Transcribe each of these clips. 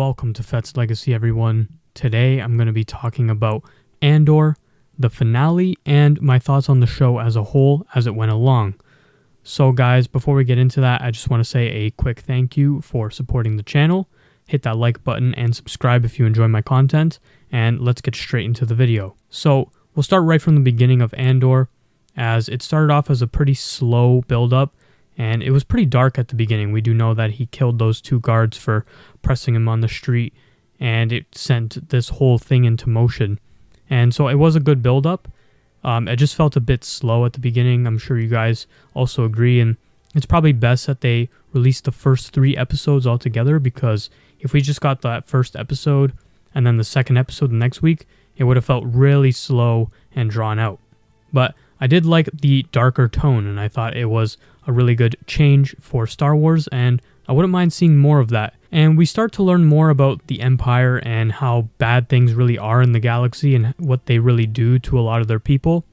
welcome to Fett's Legacy, everyone. Today I'm going to be talking about Andor, the finale, and my thoughts on the show as a whole as it went along. So guys, before we get into that, I just want to say a quick thank you for supporting the channel. Hit that like button and subscribe if you enjoy my content, and let's get straight into the video. So we'll start right from the beginning of Andor, as it started off as a pretty slow build-up, and it was pretty dark at the beginning. We do know that he killed those two guards for pressing him on the street, and it sent this whole thing into motion. And so it was a good build-up. It just felt a bit slow at the beginning. I'm sure you guys also agree, and it's probably best that they release the first 3 episodes all together, because if we just got that first episode and then the second episode the next week, it would have felt really slow and drawn out. But I did like the darker tone, and I thought it was a really good change for Star Wars, and I wouldn't mind seeing more of that. And we start to learn more about the Empire and how bad things really are in the galaxy and what they really do to a lot of their people,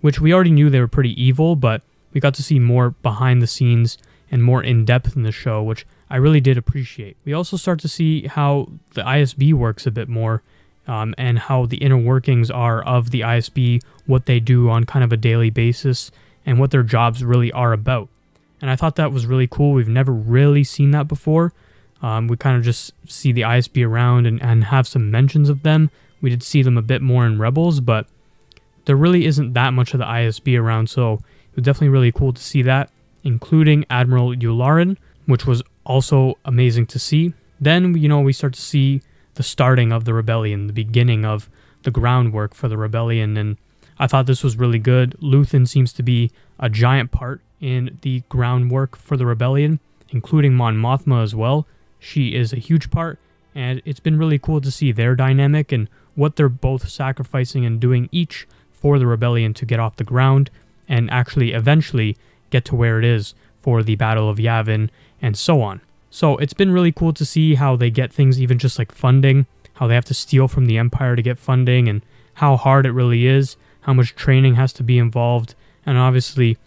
which we already knew they were pretty evil, but we got to see more behind the scenes and more in depth in the show, which I really did appreciate. We also start to see how the ISB works a bit more, and how the inner workings are of the ISB, what they do on kind of a daily basis, and what their jobs really are about. And I thought that was really cool. We've never really seen that before. We kind of just see the ISB around and have some mentions of them. We did see them a bit more in Rebels, but there really isn't that much of the ISB around, so it was definitely really cool to see that, including Admiral Yularen, which was also amazing to see. Then, we start to see the starting of the rebellion, the beginning of the groundwork for the rebellion, and I thought this was really good. Luthen seems to be a giant part in the groundwork for the rebellion, including Mon Mothma as well. She is a huge part, and it's been really cool to see their dynamic and what they're both sacrificing and doing each for the rebellion to get off the ground and actually eventually get to where it is for the Battle of Yavin and so on. So it's been really cool to see how they get things, even just like funding, how they have to steal from the Empire to get funding, and how hard it really is, how much training has to be involved, and obviously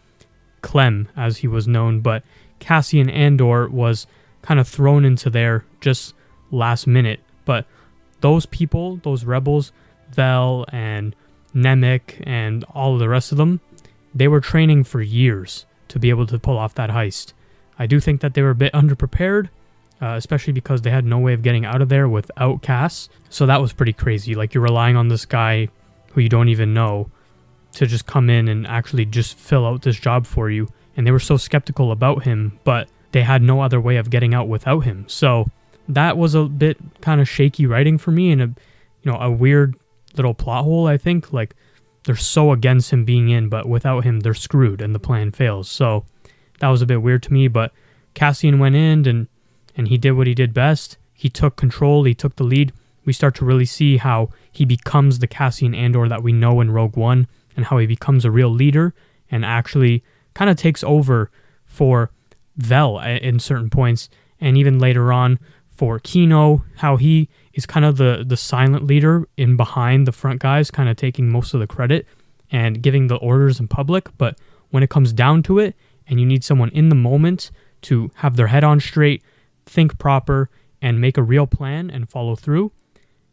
Clem, as he was known, but Cassian Andor was kind of thrown into there just last minute. But those people, those rebels, Vel and Nemik and all of the rest of them, they were training for years to be able to pull off that heist. I do think that they were a bit underprepared, especially because they had no way of getting out of there without Cass. So that was pretty crazy. Like, you're relying on this guy who you don't even know to just come in and actually just fill out this job for you. And they were so skeptical about him, but they had no other way of getting out without him. So that was a bit kind of shaky writing for me, and a weird little plot hole, I think. Like, they're so against him being in, but without him, they're screwed and the plan fails. So that was a bit weird to me, but Cassian went in and he did what he did best. He took control, he took the lead. We start to really see how he becomes the Cassian Andor that we know in Rogue One, and how he becomes a real leader and actually kind of takes over for Vel in certain points, and even later on for Kino, how he is kind of the silent leader in behind the front guys, kind of taking most of the credit and giving the orders in public. But when it comes down to it, and you need someone in the moment to have their head on straight, think proper, and make a real plan and follow through,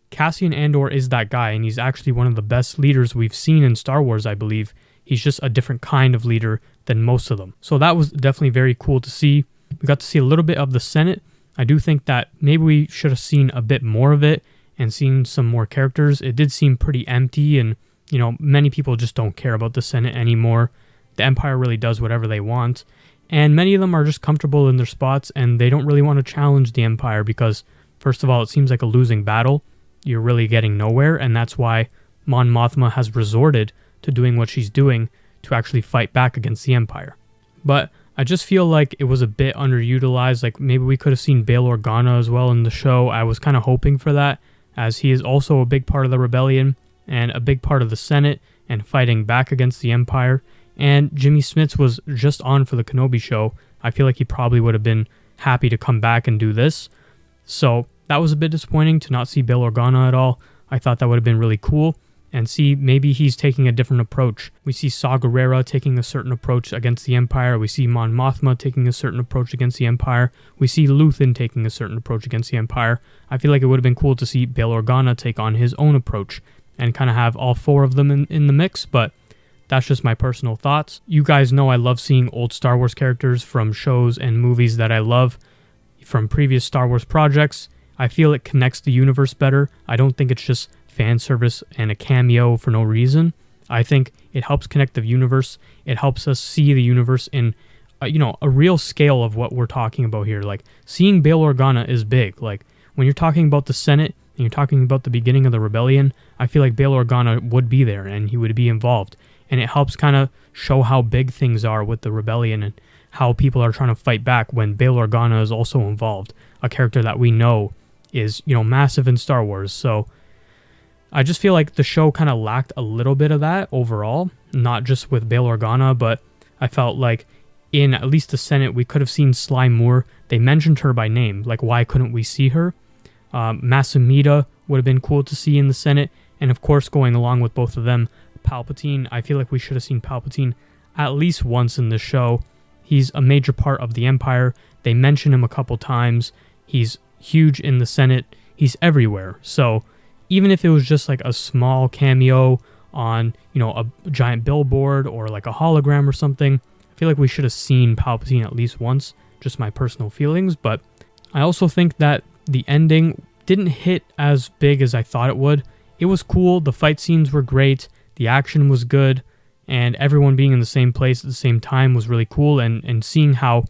Cassian Andor is that guy, and he's actually one of the best leaders we've seen in Star Wars, I believe. He's just a different kind of leader than most of them. So that was definitely very cool to see. We got to see a little bit of the Senate. I do think that maybe we should have seen a bit more of it and seen some more characters. It did seem pretty empty, and many people just don't care about the Senate anymore. The Empire really does whatever they want, and many of them are just comfortable in their spots, and they don't really want to challenge the Empire because, first of all, it seems like a losing battle. You're really getting nowhere, and that's why Mon Mothma has resorted to doing what she's doing to actually fight back against the Empire. But I just feel like it was a bit underutilized. Like, maybe we could have seen Bail Organa as well in the show. I was kind of hoping for that, as he is also a big part of the rebellion and a big part of the Senate and fighting back against the Empire. And Jimmy Smits was just on for the Kenobi show. I feel like he probably would have been happy to come back and do this. So that was a bit disappointing to not see Bail Organa at all. I thought that would have been really cool. and see maybe he's taking a different approach. We see Saw Gerrera taking a certain approach against the Empire. We see Mon Mothma taking a certain approach against the Empire. We see Luthen taking a certain approach against the Empire. I feel like it would have been cool to see Bail Organa take on his own approach and kind of have all four of them in the mix, but that's just my personal thoughts. You guys know I love seeing old Star Wars characters from shows and movies that I love from previous Star Wars projects. I feel it connects the universe better. I don't think it's just fan service and a cameo for no reason. I think it helps connect the universe. It helps us see the universe in a real scale of what we're talking about here. Like, seeing Bail Organa is big. Like, when you're talking about the Senate and you're talking about the beginning of the rebellion, I feel like Bail Organa would be there and he would be involved. And it helps kind of show how big things are with the rebellion and how people are trying to fight back when Bail Organa is also involved, a character that we know is, massive in Star Wars. So I just feel like the show kind of lacked a little bit of that overall, not just with Bail Organa, but I felt like in at least the Senate, we could have seen Sly Moore. They mentioned her by name. Like, why couldn't we see her? Masamida would have been cool to see in the Senate. And of course, going along with both of them, Palpatine. I feel like we should have seen Palpatine at least once in the show. He's a major part of the Empire. They mention him a couple times. He's huge in the Senate. He's everywhere. So even if it was just like a small cameo on, a giant billboard or like a hologram or something, I feel like we should have seen Palpatine at least once. Just my personal feelings. But I also think that the ending didn't hit as big as I thought it would. It was cool. The fight scenes were great. The action was good. And everyone being in the same place at the same time was really cool. And seeing how,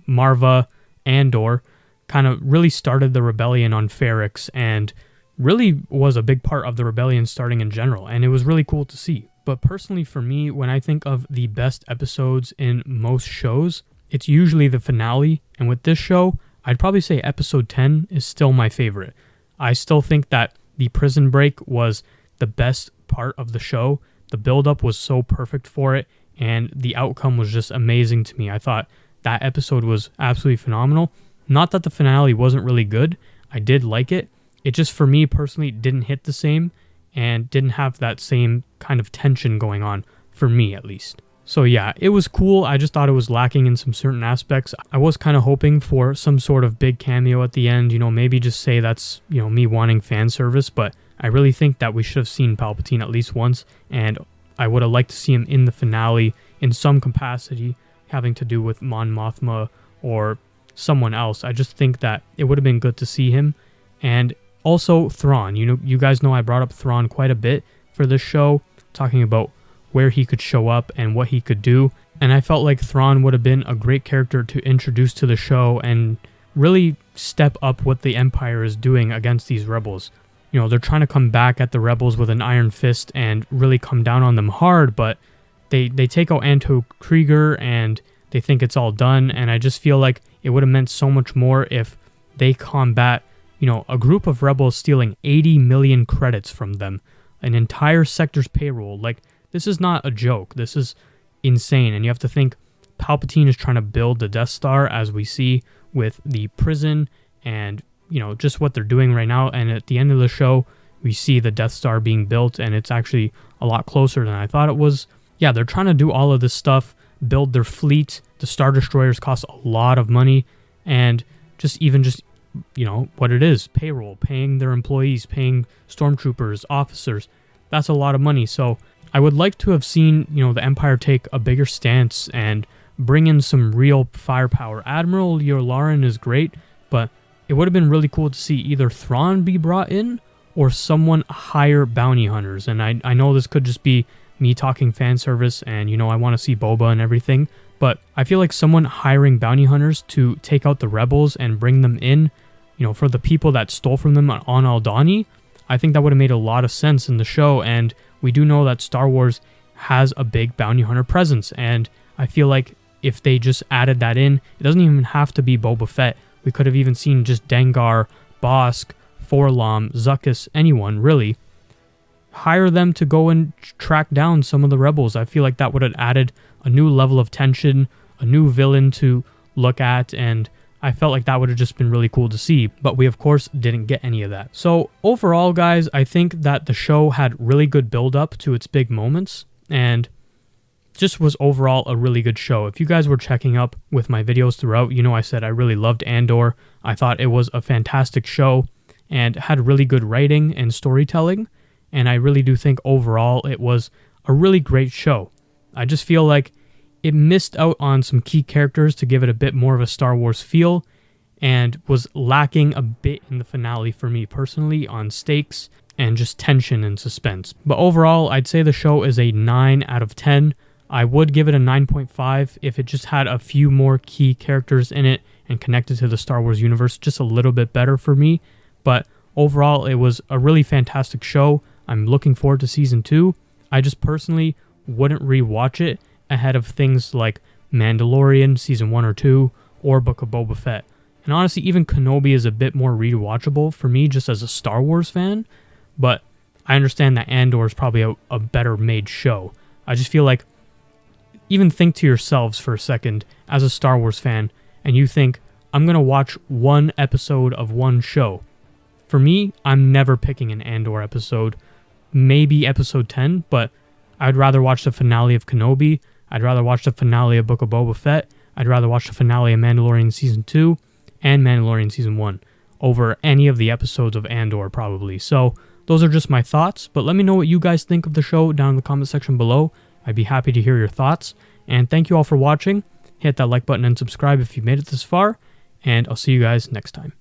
Marva Andor kind of really started the rebellion on Ferrix and really was a big part of the rebellion starting in general, and it was really cool to see. But personally for me, when I think of the best episodes in most shows, it's usually the finale, and with this show, I'd probably say episode 10 is still my favorite. I still think that the prison break was the best part of the show. The build-up was so perfect for it, and the outcome was just amazing to me. I thought that episode was absolutely phenomenal. Not that the finale wasn't really good. I did like it. It just, for me personally, didn't hit the same and didn't have that same kind of tension going on, for me at least. So yeah, it was cool. I just thought it was lacking in some certain aspects. I was kind of hoping for some sort of big cameo at the end, maybe just say that's, me wanting fan service, but I really think that we should have seen Palpatine at least once, and I would have liked to see him in the finale in some capacity, having to do with Mon Mothma or someone else. I just think that it would have been good to see him. And also Thrawn, you guys know I brought up Thrawn quite a bit for this show, talking about where he could show up and what he could do. And I felt like Thrawn would have been a great character to introduce to the show and really step up what the Empire is doing against these rebels. They're trying to come back at the rebels with an iron fist and really come down on them hard, but they take out Anto Krieger and they think it's all done. And I just feel like it would have meant so much more if they combat a group of rebels stealing 80 million credits from them, an entire sector's payroll. Like, this is not a joke. This is insane. And you have to think Palpatine is trying to build the Death Star, as we see with the prison and, just what they're doing right now. And at the end of the show, we see the Death Star being built, and it's actually a lot closer than I thought it was. Yeah, they're trying to do all of this stuff, build their fleet. The Star Destroyers cost a lot of money, and just what it is, payroll, paying their employees, paying stormtroopers, officers, that's a lot of money. So I would like to have seen, the Empire take a bigger stance and bring in some real firepower. Admiral Yularen is great, but it would have been really cool to see either Thrawn be brought in or someone hire bounty hunters. And I know this could just be me talking fan service and, I want to see Boba and everything, but I feel like someone hiring bounty hunters to take out the rebels and bring them in, for the people that stole from them on Aldhani, I think that would have made a lot of sense in the show. And we do know that Star Wars has a big bounty hunter presence, and I feel like if they just added that in, it doesn't even have to be Boba Fett. We could have even seen just Dengar, Bosk, Forlom, Zuckuss, anyone really. Hire them to go and track down some of the rebels. I feel like that would have added a new level of tension, a new villain to look at, and I felt like that would have just been really cool to see, but we of course didn't get any of that. So overall, guys, I think that the show had really good build up to its big moments, and just was overall a really good show. If you guys were checking up with my videos throughout, you know I said I really loved Andor. I thought it was a fantastic show and had really good writing and storytelling, and I really do think overall it was a really great show. I just feel like it missed out on some key characters to give it a bit more of a Star Wars feel, and was lacking a bit in the finale for me personally on stakes and just tension and suspense. But overall, I'd say the show is a 9 out of 10. I would give it a 9.5 if it just had a few more key characters in it and connected to the Star Wars universe just a little bit better for me. But overall, it was a really fantastic show. I'm looking forward to season 2. I just personally wouldn't rewatch it ahead of things like Mandalorian season 1 or 2 or Book of Boba Fett. And honestly, even Kenobi is a bit more rewatchable for me just as a Star Wars fan, but I understand that Andor is probably a better made show. I just feel like, even think to yourselves for a second as a Star Wars fan, and you think, I'm going to watch one episode of one show. For me, I'm never picking an Andor episode, maybe episode 10, but I'd rather watch the finale of Kenobi, I'd rather watch the finale of Book of Boba Fett, I'd rather watch the finale of Mandalorian Season 2 and Mandalorian Season 1 over any of the episodes of Andor probably. So those are just my thoughts, but let me know what you guys think of the show down in the comment section below. I'd be happy to hear your thoughts, and thank you all for watching. Hit that like button and subscribe if you made it this far, and I'll see you guys next time.